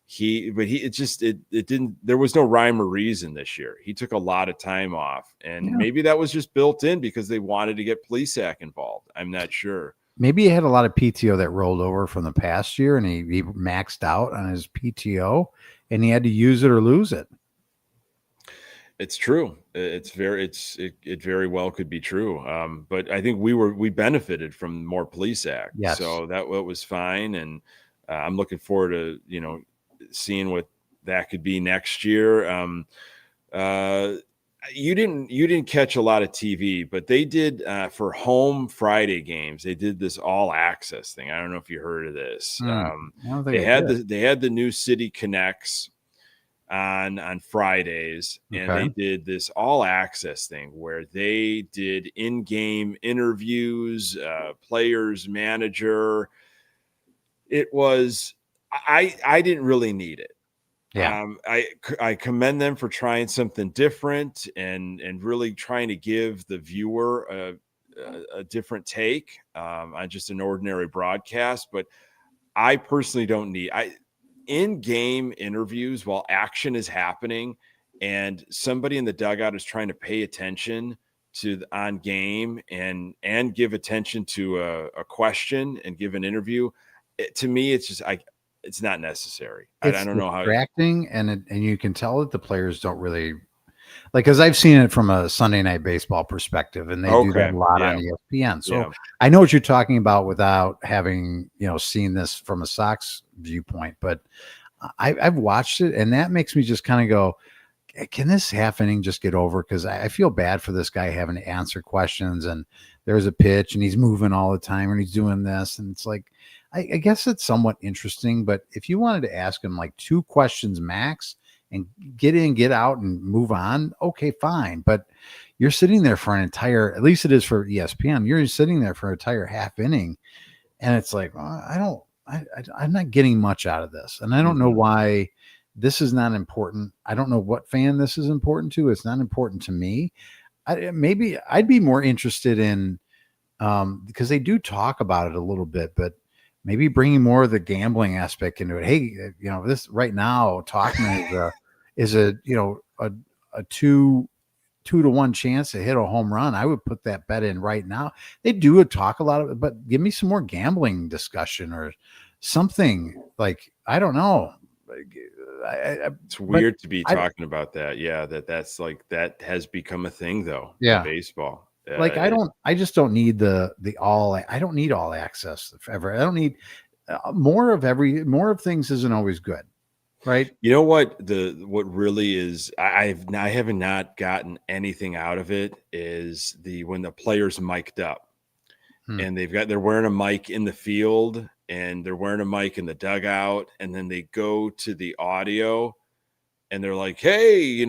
it didn't, there was no rhyme or reason this year. He took a lot of time off, and maybe that was just built in because they wanted to get Plesac involved. I'm not sure. Maybe he had a lot of PTO that rolled over from the past year, and he maxed out on his PTO, and he had to use it or lose it. It's true. It very well could be true. But I think we benefited from more Plesac. Yes. So that was fine, and I'm looking forward to seeing what that could be next year. You didn't catch a lot of TV, but they did for home Friday games. They did this all access thing. I don't know if you heard of this. They had the New City Connects on Fridays, and they did this all access thing where they did in-game interviews, players, manager. It was I didn't really need it. Yeah. I commend them for trying something different and really trying to give the viewer a different take on just an ordinary broadcast. But I personally don't need in-game interviews while action is happening and somebody in the dugout is trying to pay attention on game and give attention to a question and give an interview, to me, it's just it's not necessary. I don't know how distracting, and you can tell that the players don't really like, because I've seen it from a Sunday Night Baseball perspective, and they do that a lot on ESPN. So I know what you're talking about without having seen this from a Sox viewpoint, but I've watched it, and that makes me just kind of go, can this half inning just get over? Because I feel bad for this guy having to answer questions, and there's a pitch, and he's moving all the time, and he's doing this, and it's like, I guess it's somewhat interesting, but if you wanted to ask him like 2 questions max and get in, get out, and move on, okay, fine. But you're sitting there for an entire, at least it is for ESPN, you're sitting there for an entire half inning, and it's like, I'm not getting much out of this, and I don't know why. This is not important. I don't know what fan this is important to. It's not important to me. Maybe I'd be more interested in, because they do talk about it a little bit, but maybe bringing more of the gambling aspect into it. Hey, this right now, Talkman is a 2-to-1 chance to hit a home run. I would put that bet in right now. They do talk a lot of it, but give me some more gambling discussion or something. Like, I don't know. It's weird to be talking about that. Yeah, that's like, that has become a thing though. Yeah, in baseball. Like, I just don't need I don't need all access forever. I don't need more of things isn't always good. Right. You know what really is, I have not gotten anything out of it, is when the players mic'd up and they're wearing a mic in the field and they're wearing a mic in the dugout, and then they go to the audio and they're like, hey,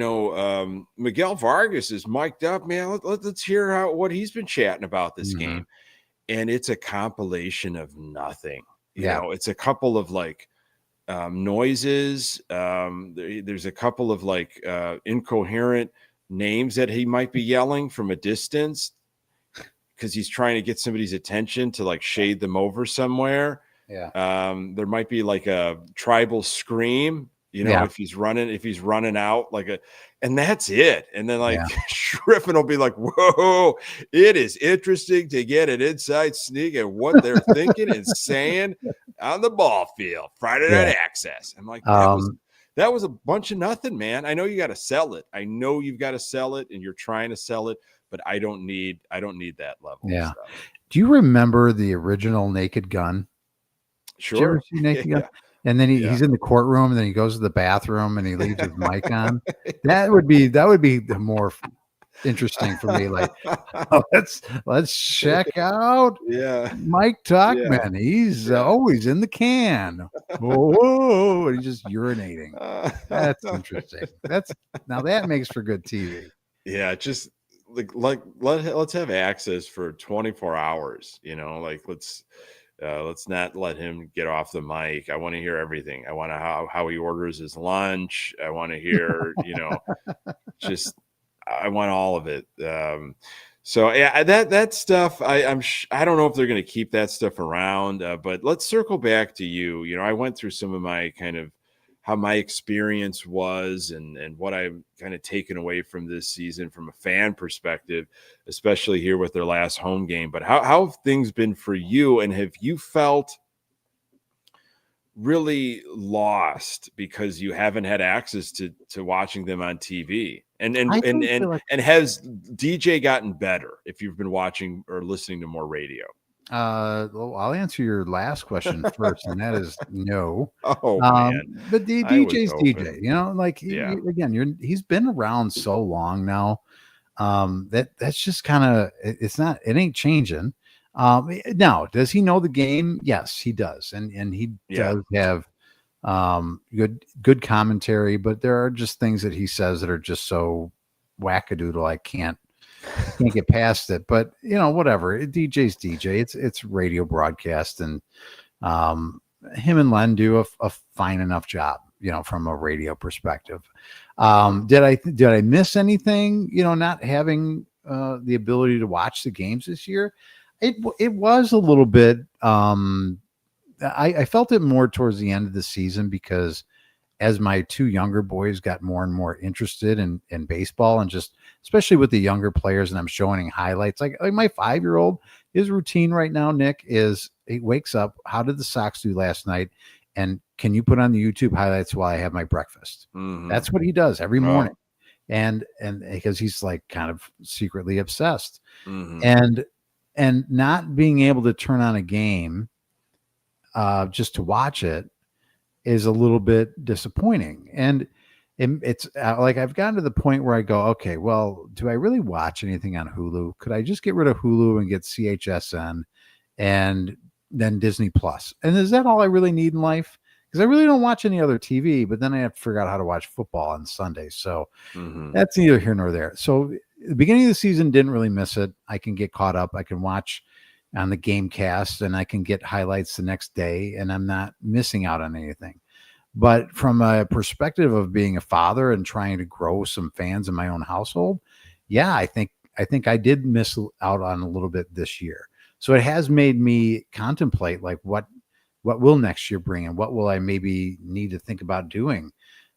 Miguel Vargas is mic'd up, man. Let's hear what he's been chatting about this game. And it's a compilation of nothing. You know, it's a couple of like noises. There's a couple of like incoherent names that he might be yelling from a distance because he's trying to get somebody's attention to like shade them over somewhere. Yeah. There might be like a tribal scream, if he's running out and that's it. And then like Shriffen will be like, whoa, it is interesting to get an inside sneak at what they're thinking and saying on the ball field. Friday Night Access. I'm like, that was a bunch of nothing, man. I know you got to sell it. I know you've got to sell it and you're trying to sell it, but I don't need that level. Yeah. Of stuff. Do you remember the original Naked Gun? Sure. Did you ever see Naked Gun? And then he's in the courtroom, and then he goes to the bathroom, and he leaves his mic on. That would be the more interesting for me. Like, let's check out Mike Talkman. He's always in the can. Whoa, and he's just urinating. That's interesting. That makes for good TV. Yeah, just let's have access for 24 hours. Let's not let him get off the mic. I want to hear everything. I want to how he orders his lunch. I want to hear, I want all of it. So yeah, that stuff. I don't know if they're going to keep that stuff around. But let's circle back to you. I went through some of my kind of how my experience was and what I've kind of taken away from this season from a fan perspective, especially here with their last home game. But how have things been for you? And have you felt really lost because you haven't had access to watching them on TV? And has DJ gotten better if you've been watching or listening to more radio? Well, I'll answer your last question first, and that is no. Oh man! But DJ's DJ. Again, he's been around so long now. That's just kind of it ain't changing. Now, does he know the game? Yes, he does, and he does have good commentary. But there are just things that he says that are just so wackadoodle. I can't get past it, but whatever. DJ's DJ. It's radio broadcast, and him and Len do a fine enough job, from a radio perspective. Did I miss anything? Not having the ability to watch the games this year. It was a little bit. I felt it more towards the end of the season because as my two younger boys got more and more interested in baseball, and just especially with the younger players, and I'm showing highlights, like my 5-year-old, his routine right now, Nick, is he wakes up, how did the Sox do last night? And can you put on the YouTube highlights while I have my breakfast? That's what he does every morning. And because he's like kind of secretly obsessed, and not being able to turn on a game just to watch it is a little bit disappointing. And it's like I've gotten to the point where I go, okay, well, do I really watch anything on Hulu? Could I just get rid of Hulu and get CHSN and then Disney Plus? And is that all I really need in life? Because I really don't watch any other TV, but then I have to figure out how to watch football on Sundays. So that's neither here nor there. So the beginning of the season, didn't really miss it. I can get caught up. I can watch on the Gamecast, and I can get highlights the next day, and I'm not missing out on anything. But from a perspective of being a father and trying to grow some fans in my own household, yeah, I think I did miss out on a little bit this year. So it has made me contemplate, like, what will next year bring, and what will I maybe need to think about doing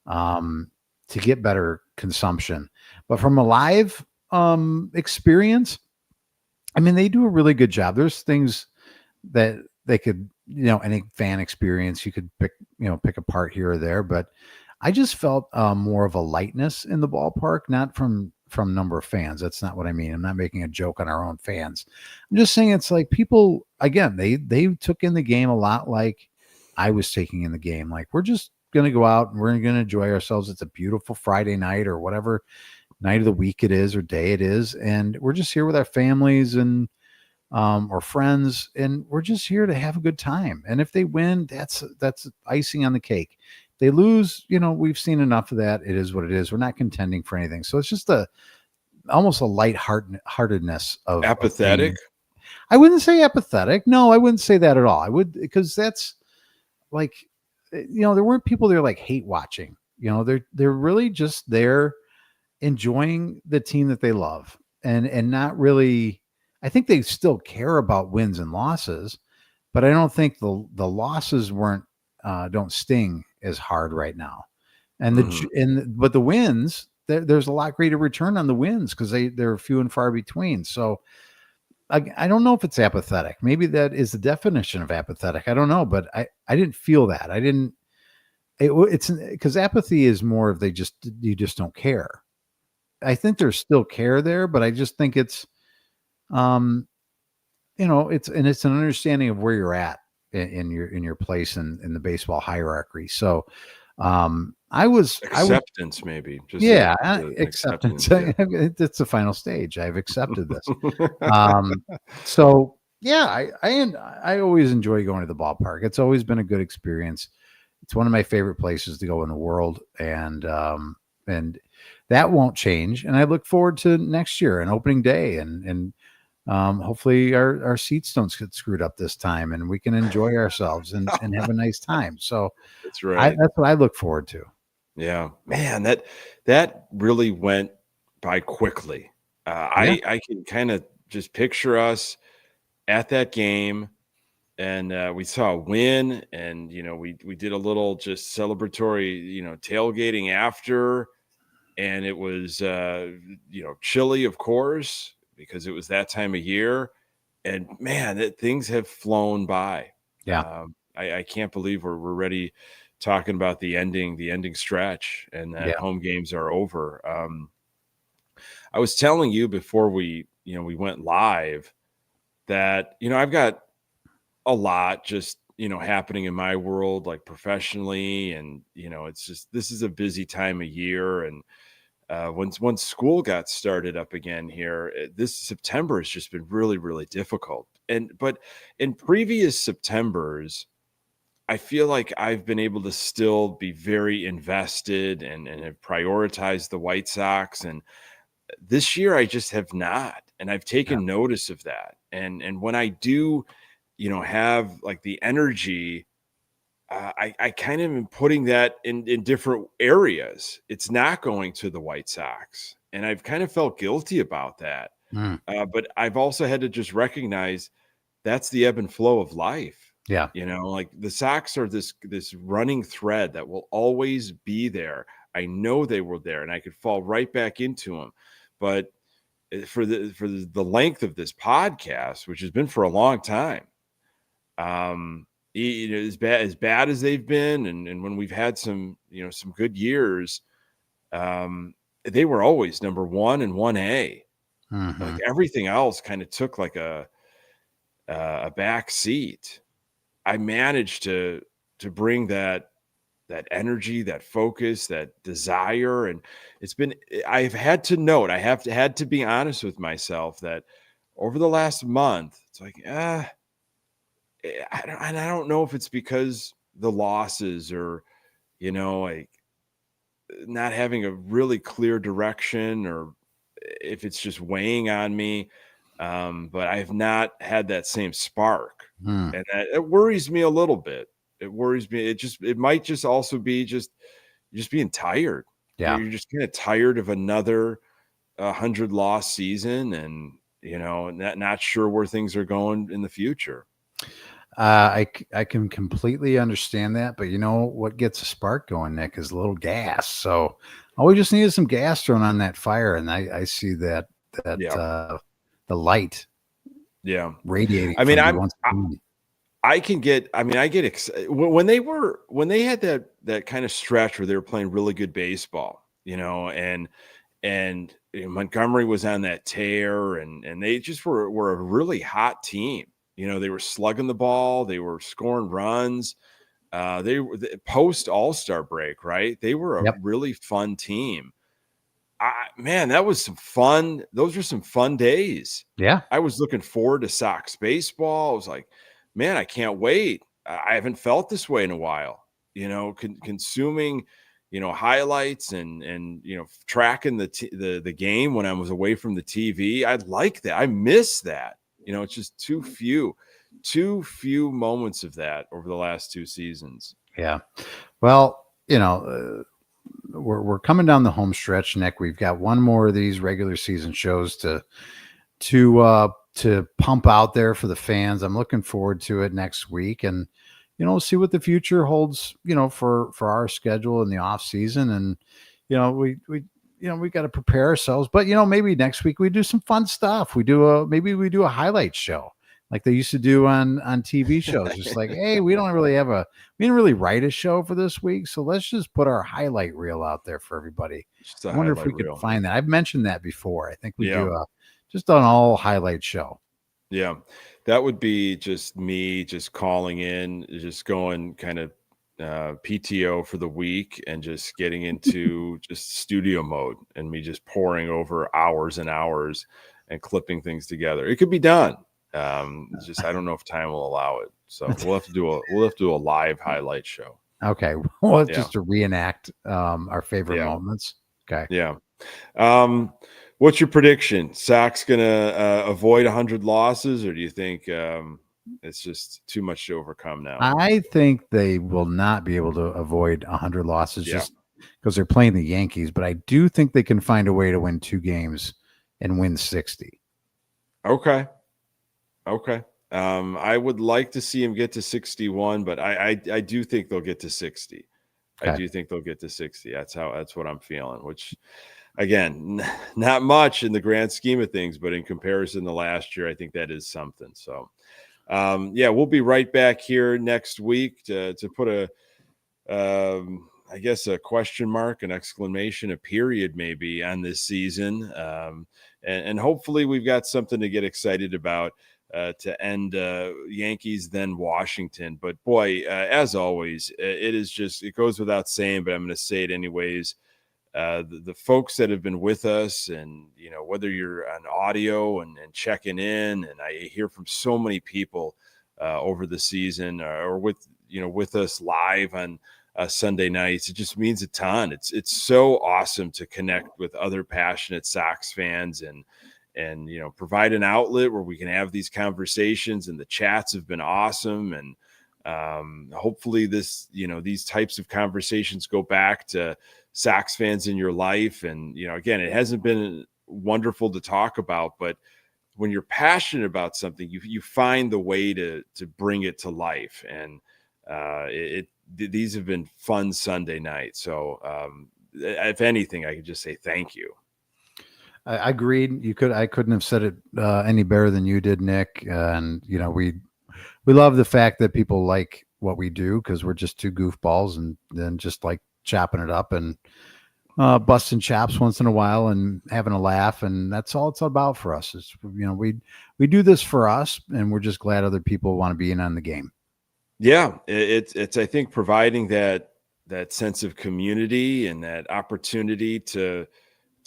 to get better consumption. But from a live experience, I mean, they do a really good job. There's things that they could, any fan experience you could pick apart here or there, but I just felt more of a lightness in the ballpark, not from number of fans. That's not what I mean. I'm not making a joke on our own fans. I'm just saying it's like people, again, they took in the game a lot like I was taking in the game. Like, we're just going to go out and we're going to enjoy ourselves. It's a beautiful Friday night or whatever night of the week it is or day it is, and we're just here with our families and or friends, and we're just here to have a good time. And if they win, that's icing on the cake. If they lose, we've seen enough of that. It is what it is. We're not contending for anything. So it's just almost a lightheartedness of apathetic. I wouldn't say apathetic. No, I wouldn't say that at all. I would, because that's like, there weren't people there like hate watching. They're really just there enjoying the team that they love, and not really. I think they still care about wins and losses, but I don't think the losses don't sting as hard right now. And but the wins, there's a lot greater return on the wins because they're few and far between. So I don't know if it's apathetic. Maybe that is the definition of apathetic. I don't know, but I didn't feel that. I didn't. It's because apathy is more of you just don't care. I think there's still care there, but I just think it's, it's an understanding of where you're at in your place in the baseball hierarchy. So, acceptance, maybe. Just acceptance. Yeah. It's the final stage. I've accepted this. So yeah, I always enjoy going to the ballpark. It's always been a good experience. It's one of my favorite places to go in the world. And that won't change. And I look forward to next year and opening day, and hopefully our seats don't get screwed up this time, and we can enjoy ourselves and have a nice time. So that's right. That's what I look forward to. Yeah, man, that really went by quickly. I can kind of just picture us at that game, and we saw a win, and we did a little just celebratory tailgating after, and it was chilly, of course, because it was that time of year. And man, things have flown by. Yeah, I can't believe we're ready talking about the ending stretch, and that home games are over. I was telling you before we went live that I've got a lot just happening in my world, like professionally, and it's just, this is a busy time of year. And once school got started up again here, this September has just been really, really difficult. But in previous Septembers, I feel like I've been able to still be very invested and have prioritized the White Sox. And this year I just have not. And I've taken notice of that. And when I do, have like the energy, I kind of am putting that in different areas. It's not going to the White Sox. And I've kind of felt guilty about that. But I've also had to just recognize that's the ebb and flow of life. Yeah. Like the Sox are this running thread that will always be there. I know they were there, and I could fall right back into them. But for the length of this podcast, which has been for a long time, as bad as they've been, and when we've had some some good years, they were always number 1 and 1A. Mm-hmm. Like everything else kind of took like a back seat. I managed to bring that energy, that focus, that desire, and I've had to be honest with myself that over the last month, it's like I don't know if it's because the losses or like not having a really clear direction, or if it's just weighing on me. But I've not had that same spark, and it worries me a little bit. It worries me. It might just also be just being tired. Yeah. You're just kind of tired of another 100-loss season, and not sure where things are going in the future. I can completely understand that, but what gets a spark going, Nick, is a little gas. So all we just needed some gas thrown on that fire, and I see that the light radiating. I mean, I get excited when they had that kind of stretch where they were playing really good baseball, and Montgomery was on that tear, and they just were a really hot team. They were slugging the ball, they were scoring runs. They were post All-Star break, right? They were a really fun team. Man, that was some fun. Those were some fun days. Yeah. I was looking forward to Sox baseball. I was like, man, I can't wait. I haven't felt this way in a while, consuming, highlights and tracking the game when I was away from the TV. I like that. I miss that. It's just too few moments of that over the last 2 seasons. Yeah. Well, we're coming down the home stretch, Nick. We've got one more of these regular season shows to pump out there for the fans. I'm looking forward to it next week, and see what the future holds, for our schedule in the off season. And we got to prepare ourselves, but maybe next week we do some fun stuff. Maybe we do a highlight show like they used to do on TV shows. Just like, hey, we didn't really write a show for this week, so let's just put our highlight reel out there for everybody. I wonder if we could find that. I've mentioned that before. I think we do just an all highlight show. Yeah, that would be just me just calling in, just going kind of PTO for the week and just getting into just studio mode, and me just pouring over hours and hours and clipping things together. It could be done. I don't know if time will allow it. So we'll have to do a live highlight show. Okay. Well, just to reenact our favorite moments. Okay. Yeah. What's your prediction? Sox gonna avoid 100 losses, or do you think it's just too much to overcome now? I think they will not be able to avoid 100 losses just because they're playing the Yankees, but I do think they can find a way to win 2 games and win 60. Okay. I would like to see him get to 61, but I do think they'll get to 60. Okay. I do think they'll get to 60. That's what I'm feeling, which again, not much in the grand scheme of things, but in comparison to last year, I think that is something. So we'll be right back here next week to put I guess a question mark, an exclamation, a period maybe on this season. And hopefully we've got something to get excited about to end Yankees, then Washington. But boy, as always, it goes without saying, but I'm going to say it anyways. The folks that have been with us, and whether you're on audio and checking in, and I hear from so many people over the season, or with us live on Sunday nights, it just means a ton. It's so awesome to connect with other passionate Sox fans and provide an outlet where we can have these conversations, and the chats have been awesome. And hopefully these types of conversations go back to Sox fans in your life. And, again, it hasn't been wonderful to talk about, but when you're passionate about something, you find the way to bring it to life. And these have been fun Sunday nights. So if anything, I could just say thank you. I agreed. I couldn't have said it any better than you did, Nick. And we love the fact that people like what we do, because we're just two goofballs and then just like chopping it up and busting chops once in a while and having a laugh. And that's all it's about for us. Is we do this for us, and we're just glad other people want to be in on the game. Yeah, it's I think providing that sense of community and that opportunity to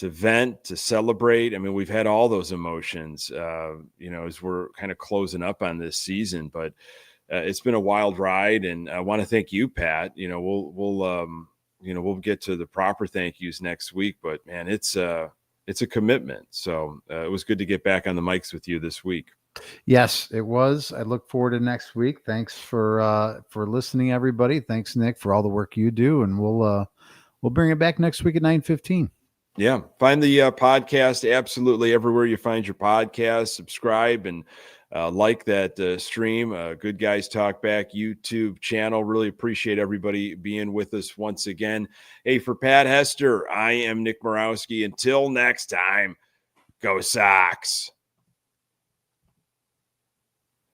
vent, to celebrate. I mean, we've had all those emotions, as we're kind of closing up on this season, but it's been a wild ride. And I want to thank you, Pat. We'll get to the proper thank yous next week, but man, it's a commitment. So it was good to get back on the mics with you this week. Yes, it was. I look forward to next week. Thanks for listening, everybody. Thanks, Nick, for all the work you do. And we'll bring it back next week at 9:15. Yeah. Find the podcast absolutely everywhere you find your podcast. Subscribe and like that stream. Good Guys Talk Back YouTube channel. Really appreciate everybody being with us once again. Hey, for Pat Hester, I am Nick Murawski. Until next time, go Sox.